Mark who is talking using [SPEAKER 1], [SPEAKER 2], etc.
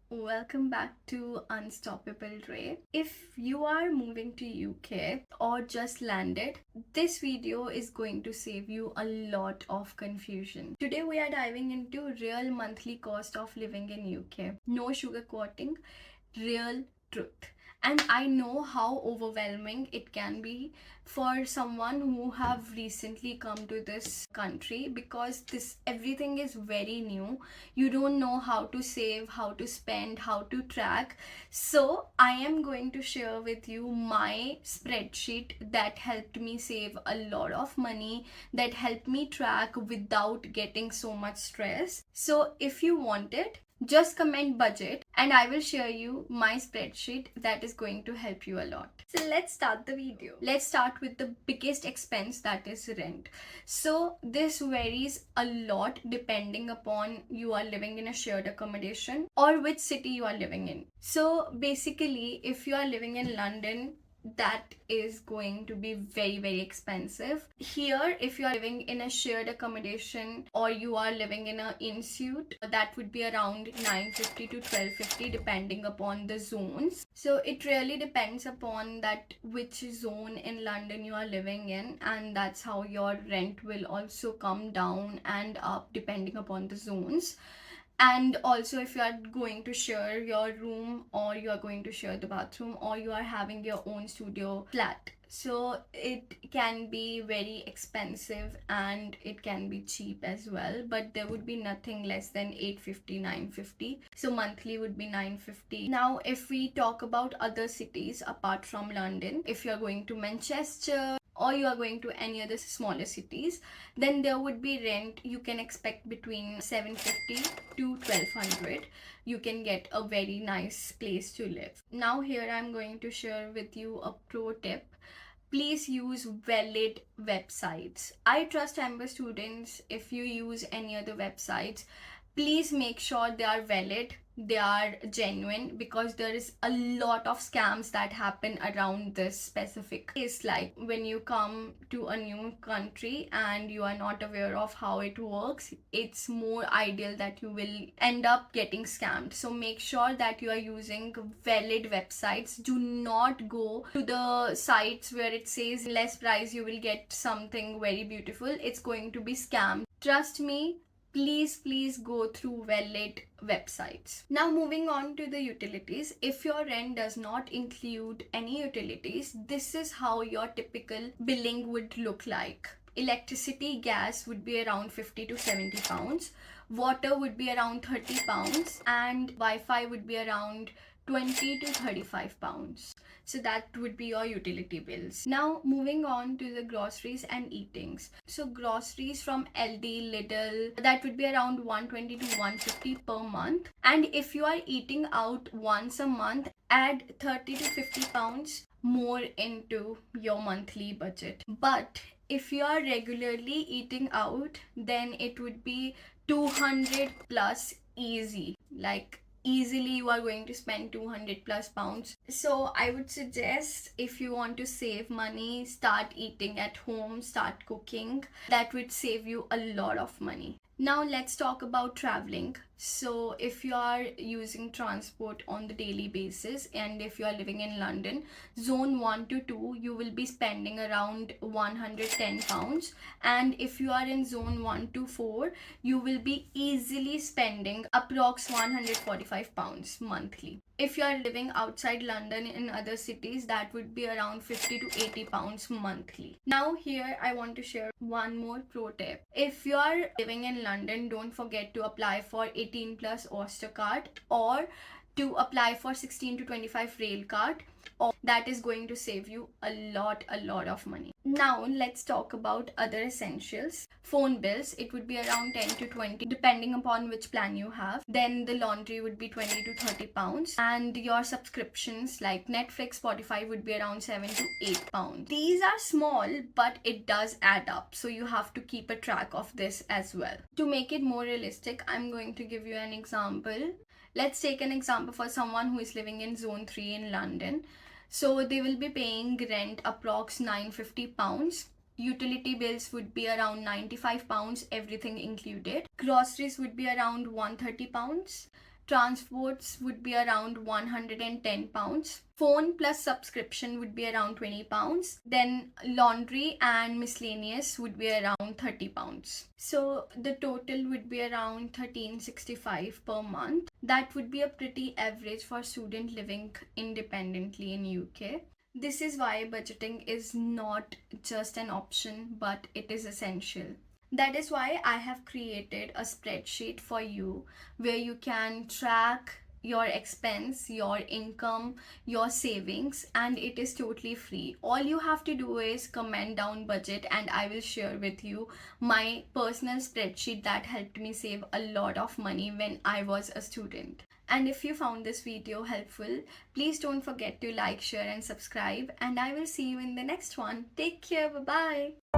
[SPEAKER 1] Welcome back to Unstoppable Ray. If you are moving to UK or just landed, this video is going to save you a lot of confusion. Today we are diving into real monthly cost of living in UK. No sugarcoating, real truth. And I know how overwhelming it can be for someone who have recently come to this country, because this everything is very new. You don't know how to save, how to spend, how to track. So I am going to share with you my spreadsheet that helped me save a lot of money, that helped me track without getting so much stress. So if you want it, just comment budget and I will share you my spreadsheet that is going to help you a lot. So let's start the video. Let's start with the biggest expense, that is rent. So this varies a lot depending upon you are living in a shared accommodation or which city you are living in. So basically, if you are living in London, that is going to be very expensive. Here, if you are living in a shared accommodation or you are living in a in-suite, that would be around 950 to 1250 depending upon the zones. So it really depends upon that which zone in London you are living in, and that's how your rent will also come down and up depending upon the zones. And also, if you are going to share your room or you are going to share the bathroom or you are having your own studio flat, so it can be very expensive and it can be cheap as well, but there would be nothing less than 850 950. So monthly would be 950. Now if we talk about other cities apart from London, if you are going to Manchester or you are going to any other smaller cities, then there would be rent you can expect between 750 to 1200. You can get a very nice place to live. Now here I'm going to share with you a pro tip. Please use valid websites. I trust Amber students. If you use any other websites, please make sure they are valid, they are genuine, because there is a lot of scams that happen around this specific case. Like when you come to a new country and you are not aware of how it works, it's more ideal that you will end up getting scammed. So make sure that you are using valid websites. Do not go to the sites where it says less price you will get something very beautiful. It's going to be scam. Trust me, please go through valid websites. Now moving on to the utilities. If your rent does not include any utilities, this is how your typical billing would look like. Electricity, gas would be around 50 to 70 pounds. Water would be around 30 pounds and Wi-Fi would be around 20 to 35 pounds. So that would be your utility bills. Now moving on to the groceries and eatings. So groceries from LD, Lidl, that would be around 120 to 150 per month. And if you are eating out once a month, add 30 to 50 pounds more into your monthly budget. But if you are regularly eating out, then it would be 200 plus easy. Like easily you are going to spend 200 plus pounds. So I would suggest, if you want to save money, start eating at home, start cooking. That would save you a lot of money. Now let's talk about traveling. So if you are using transport on the daily basis and if you are living in London, zone 1 to 2, you will be spending around 110 pounds. And if you are in zone 1 to 4, you will be easily spending approx 145 pounds monthly. If you are living outside London in other cities, that would be around 50 to 80 pounds monthly. Now here I want to share one more pro tip. If you are living in London, don't forget to apply for 18 plus Oyster card or to apply for 16 to 25 rail card. That is going to save you a lot of money. Now let's talk about other essentials. Phone bills, it would be around 10 to 20 depending upon which plan you have. Then the laundry would be 20 to 30 pounds, and your subscriptions like Netflix, Spotify would be around 7 to 8 pounds. These are small, but it does add up, so you have to keep a track of this as well. To make it more realistic, I'm going to give you an example. Let's take an example for someone who is living in zone 3 in London. So they will be paying rent approx 950 pounds. Utility bills would be around 95 pounds, everything included. Groceries would be around 130 pounds. Transports would be around £110. Phone plus subscription would be around £20. Then laundry and miscellaneous would be around £30. So the total would be around 1365 per month. That would be a pretty average for student living independently in UK. This is why budgeting is not just an option, but it is essential. That is why I have created a spreadsheet for you where you can track your expense, your income, your savings, and it is totally free. All you have to do is comment down budget and I will share with you my personal spreadsheet that helped me save a lot of money when I was a student. And if you found this video helpful, please don't forget to like, share and subscribe, and I will see you in the next one. Take care. Bye bye.